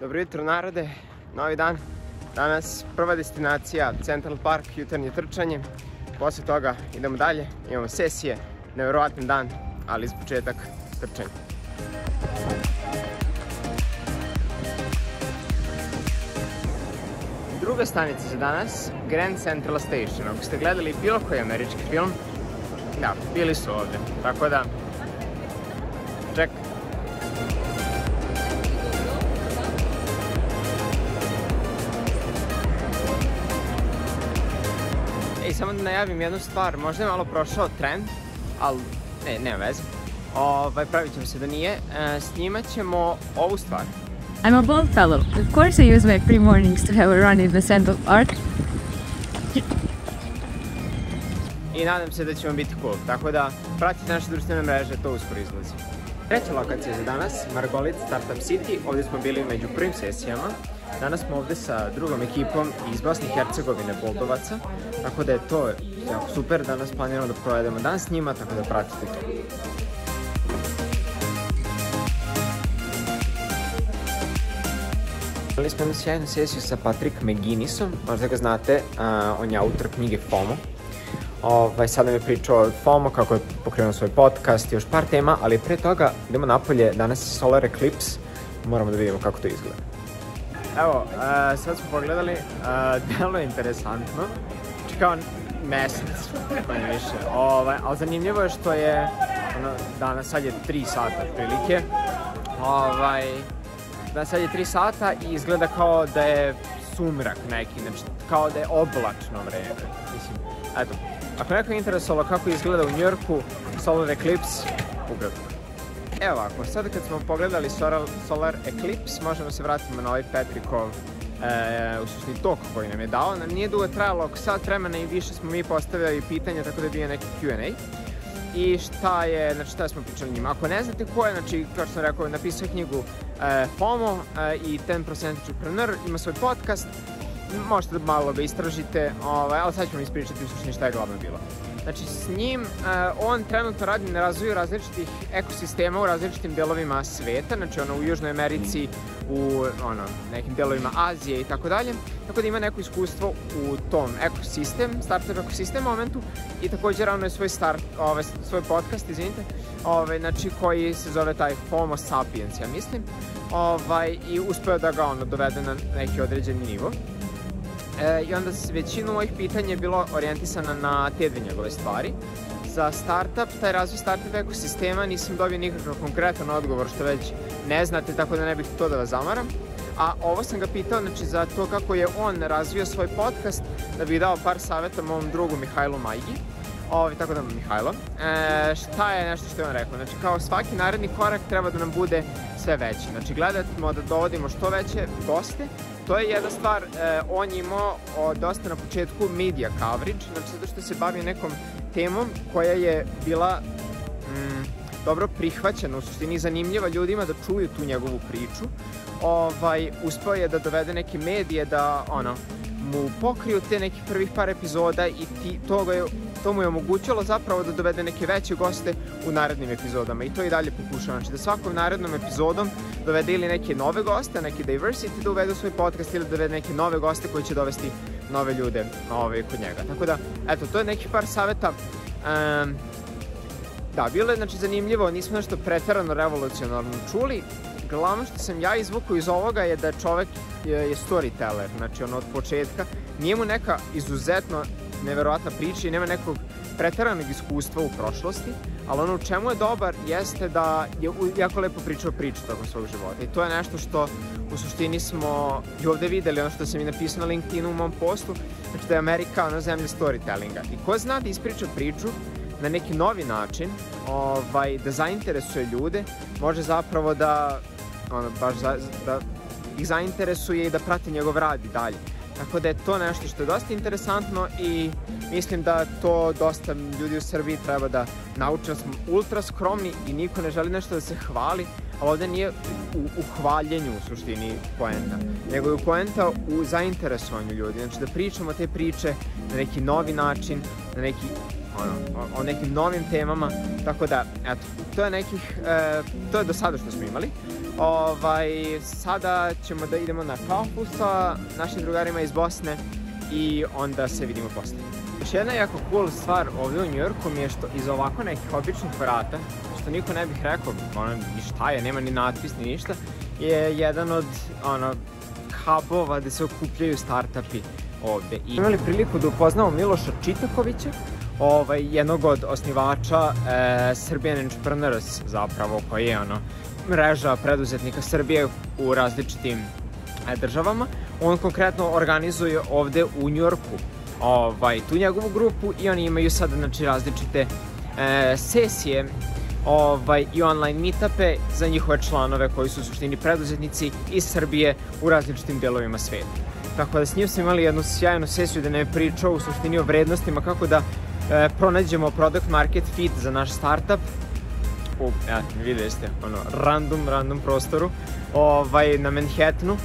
Dobro jutro narode, novi dan. Danas prva destinacija Central Park, jutarnje trčanje. Posle toga idemo dalje, imamo sesije, nevjerovatan dan, ali za početak trčanje. Druga stanica za danas, Grand Central Station. Ako ste gledali bilo koji američki film, da, bili su ovde, tako da ček. Ej, samo da najavim jednu stvar, možda je malo prošao trend, ali nema veze. Pravit ćemo se da nije, snimat ćemo ovu stvar. I'm a bold fellow. Of course I use my free mornings to have a run in the Central Park. I nadam se da ćemo biti cool, tako da pratite naše društvene mreže, to uskoro izlazi. Treća lokacija za danas, Margolid Startup City, ovdje smo bili među prvim sesijama. Danas smo ovdje sa drugom ekipom iz Bosne i Hercegovine, Boldovaca, tako da je to jako super. Danas planiramo da provedemo dan s njima, tako da pratite to. Imali smo jednu sjajnu sesiju sa Patrick McGinnisom, možda ga znate, on je autor knjige FOMO. Sad nam je pričao o FOMO, kako je pokrenuo svoj podcast i još par tema, ali pre toga idemo napolje, danas je Solar Eclipse, moramo da vidimo kako to izgleda. Evo, sad smo pogledali, delo je interesantno, znači kao mesec, manje više, ali zanimljivo je što je, danas sad je 3 sata otprilike, danas sad je 3 sata i izgleda kao da je sumrak neki, znači kao da je oblačno vreme, mislim, eto. Ako neko je interesovalo kako izgleda u Njujorku Solar Eclipse, ukratko. Evo ovako, sada kad smo pogledali Solar Eclipse, možemo se vratiti na ovaj Patrickov u suštini tok koji nam je dao. Nije dugo trajalo, oko sat vremena i više smo mi postavljali pitanja, tako da je bio neki Q&A. I šta smo pričali njima. Ako ne znate ko je, znači, kao što sam rekao, napisao knjigu FOMO i 10% Entrepreneur, ima svoj podcast. Možete da malo ga istražite, ali sad ćemo ispričati u suštini šta je glavno bilo. Znači, s njim, on trenutno radi na razvoju različitih ekosistema u različitim delovima sveta, znači u Južnoj Americi, u nekim delovima Azije i tako dalje, tako da ima neko iskustvo u tom startup ekosistem momentu i također ono je svoj podcast, znači koji se zove taj Homo sapiens, ja mislim, i uspeo da ga dovede na neki određeni nivo. I onda većinu ovih pitanja je bilo orijentisana na te dve njegove stvari. Za startup, taj razvoj startup ekosistema nisam dobio nikakav konkretan odgovor što već ne znate, tako da ne bih to da vas zamaram. A ovo sam ga pitao, znači, za to kako je on razvio svoj podcast, da bih dao par savjeta mom drugu Mihajlu Majgi. Tako da Mihajlo, šta je nešto što je on rekao? Znači, kao svaki naredni korak treba da nam bude sve veći. Znači, gledamo da dovodimo što veće goste. To je jedna stvar, on je imao dosta na početku media coverage, znači zato što se bavio nekom temom koja je bila dobro prihvaćena, u suštini zanimljiva ljudima da čuju tu njegovu priču. Uspeo je da dovede neke medije da mu pokriju te nekih prvih par epizoda i to mu je omogućilo zapravo da dovede neke veće goste u narednim epizodama i to i dalje pokušava. Znači da svakom narednom epizodom dovede ili neke nove goste, neki diversity da uvede u svoj podcast ili da dovede neke nove goste koji će dovesti nove ljude kod njega. Tako da, eto, to je nekih par savjeta. Da, bilo je znači zanimljivo, nismo nešto preterano revolucionarno čuli. Glavno što sam ja izvukao iz ovoga je da čovek je storyteller, znači od početka. Nije mu neka izuzetno neverovatna priča i nema nekog preteranog iskustva u prošlosti, ali ono u čemu je dobar jeste da je jako lepo pričao priču tokom svog života i to je nešto što u suštini smo i ovde videli, ono što sam i napisao na LinkedInu u mom postu, znači da je Amerika zemlja storytellinga i ko zna da ispriča priču na neki novi način, da zainteresuje ljude, može zapravo da da ih zainteresuje i da prati njegov rad i dalje. Tako da je to nešto što je dosta interesantno i mislim da to dosta ljudi u Srbiji treba da nauče. Da smo ultra skromni i niko ne želi nešto da se hvali, ali ovdje nije u hvaljenju u suštini poenta, nego je poenta u zainteresovanju ljudi. Znači da pričamo te priče na neki novi način, na neki o nekim novim temama, tako da, eto, to je do sada što smo imali. Sada ćemo da idemo na kafu sa našim drugarima iz Bosne i onda se vidimo posle. Još jedna jako cool stvar ovdje u Njujorku mi je što iz ovako nekih običnih vrata, što niko ne bih rekao, ni šta je, nema ni natpis, ni ništa, je jedan od hubova gde se okupljaju startupi ovde. I imali priliku da upoznamo Miloša Čitakovića, jednog od osnivača Serbian Entrepreneurs, zapravo, koji je mreža preduzetnika Srbije u različitim državama. On konkretno organizuje ovde u Njujorku tu njegovu grupu i oni imaju sada različite sesije i online meetupe za njihove članove koji su u suštini preduzetnici iz Srbije u različitim delovima sveta. Tako da s njim smo imali jednu sjajnu sesiju da nam je pričao u suštini o vrednostima kako da pronađemo product market fit za naš startup u, videli ste, random prostoru na Manhattanu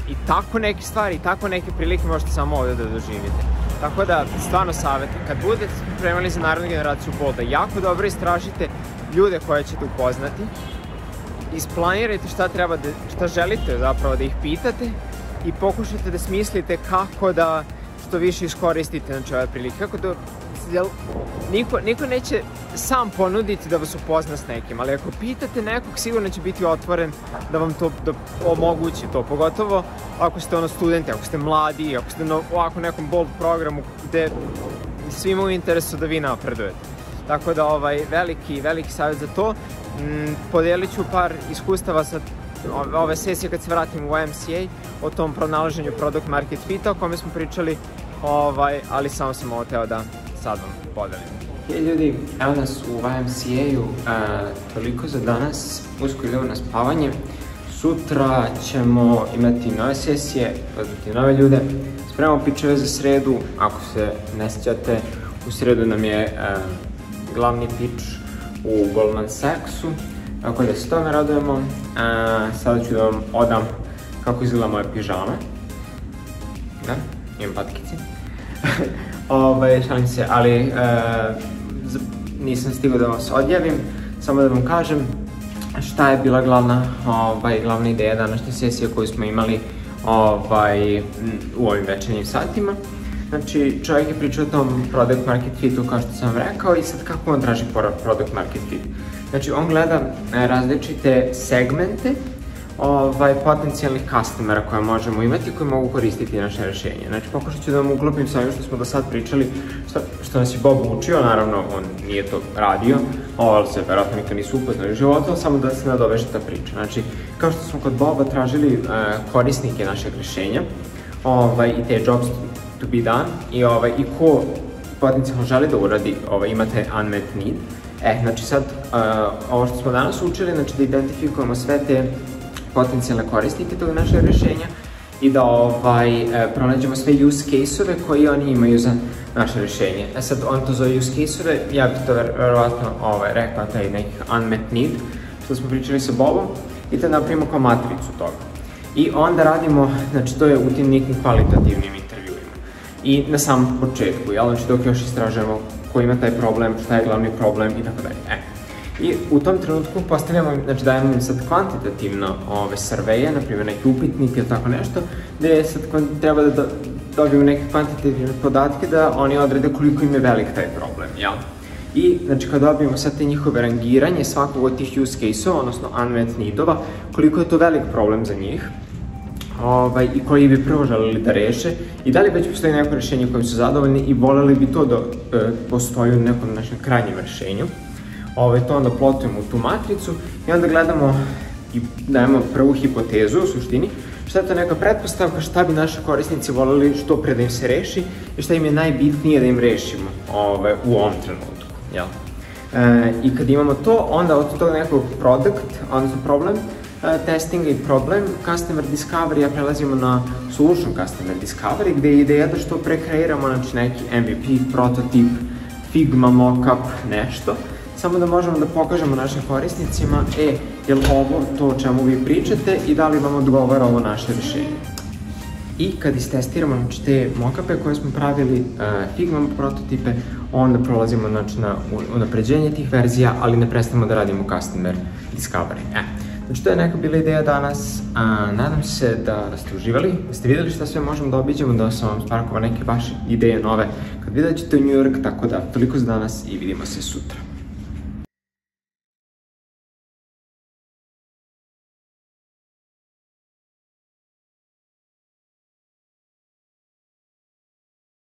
i tako neke stvari, tako neke prilike možete samo ovde da doživite. Tako da, stvarno savjetujem, kad budete spremali za narednu generaciju Bolda, jako dobro istražite ljude koje ćete upoznati, isplanirajte šta želite zapravo da ih pitate i pokušajte da smislite kako da što više iskoristite ove prilike. Kako da, niko neće sam ponuditi da vas upozna s nekim, ali ako pitate nekog, sigurno će biti otvoren da vam to omogući to, pogotovo ako ste studenti, ako ste mladi, ako ste na ovako nekom Bold programu gde svima u interesu da vi napredujete. Tako da veliki savjet za to. Podelit ću par iskustava sa ove sesije kad se vratim u YMCA o tom pronalaženju product market fita o kome smo pričali, ali samo sam ovo teo da sad vam podelim. Ljudi, evo nas u YMCA-u, toliko za danas, uskoro idemo na spavanje. Sutra ćemo imati nove sesije, pozvati nove ljude, spremamo pičeve za sredu, ako se ne sjećate, u sredu nam je glavni pitch u Goldman Sachsu, tako da se tome radujemo. Sada ću da vam odam kako izgleda moje pižame. Da, imam patkice. Šalim se, ali nisam stigao da vam se odjavim, samo da vam kažem šta je bila glavna ideja današnje sesije koju smo imali u ovim večernjim satima. Znači, čovjek je pričao o tom product market fitu, kao što sam vam rekao, i sad kako on traži product market fit. Znači, on gleda različite segmente potencijalnih customera koje možemo imati i koji mogu koristiti naše rešenje. Znači, pokušat ću da vam uklopim sa ovim što smo do sad pričali, što nas je Bob učio, naravno, on nije to radio, ali se verovatno nikad nisu upoznali u životu, samo da se nadoveže ta priča. Znači, kao što smo kod Boba tražili korisnike našeg rešenja i te jobs to be done i ko potencijalno želi da uradi, imate unmet need. Znači sad, ovo što smo danas učili, znači da identifikujemo sve te potencijalne korisnike tog našeg rešenja i da pronađemo sve use case-ove koji oni imaju za naše rešenje. Sad, on to zove use case-ove, ja bih to verovatno rekao taj neki unmet need, što smo pričali sa Bobom, i to napravimo kao matricu toga. I onda radimo, znači to je u tim nekim kvalitativnim intervjuima. I na samom početku, znači dok još istražujemo ko ima taj problem, šta je glavni problem i tako dalje. I u tom trenutku postavljamo, znači dajemo im sad kvantitativno surveje, na primjer neki upitnik ili tako nešto, gde sad treba da dobijemo neke kvantitativne podatke da oni odrede koliko im je velik taj problem, jel? I, znači, kad dobijemo sad te njihove rangiranje svakog od tih use case-ova, odnosno unmet need-ova, koliko je to velik problem za njih, i koji bi prvo želeli da reše i da li već postoji neko rešenje kojim su zadovoljni i voleli bi to da postoji u nekom našem krajnjem rešenju. To onda plotujemo u tu matricu i onda gledamo i dajemo prvu hipotezu u suštini, šta je to neka pretpostavka, šta bi naši korisnici voleli što pre da im se reši i šta im je najbitnije da im rešimo u ovom trenutku. I kad imamo to, onda od toga nekog odnosno problem testinga i problem customer discovery-a prelazimo na solution customer discovery, gde je ideja da što pre kreiramo neki MVP, prototip, Figma, mockup, nešto, samo da možemo da pokažemo našim korisnicima, je li ovo to o čemu vi pričate i da li vam odgovara ovo naše rešenje. I kad istestiramo te mockupe koje smo pravili, Figma prototipe, onda prolazimo znači, na unapređenje tih verzija, ali ne prestajemo da radimo customer discovery. Znači to je neka bila ideja danas, nadam se da ste uživali, da ste vidjeli šta sve možemo da obiđemo, da sam vam sparkovao neke vaše ideje nove kad vidjet ćete u New York, tako da toliko za danas i vidimo se sutra.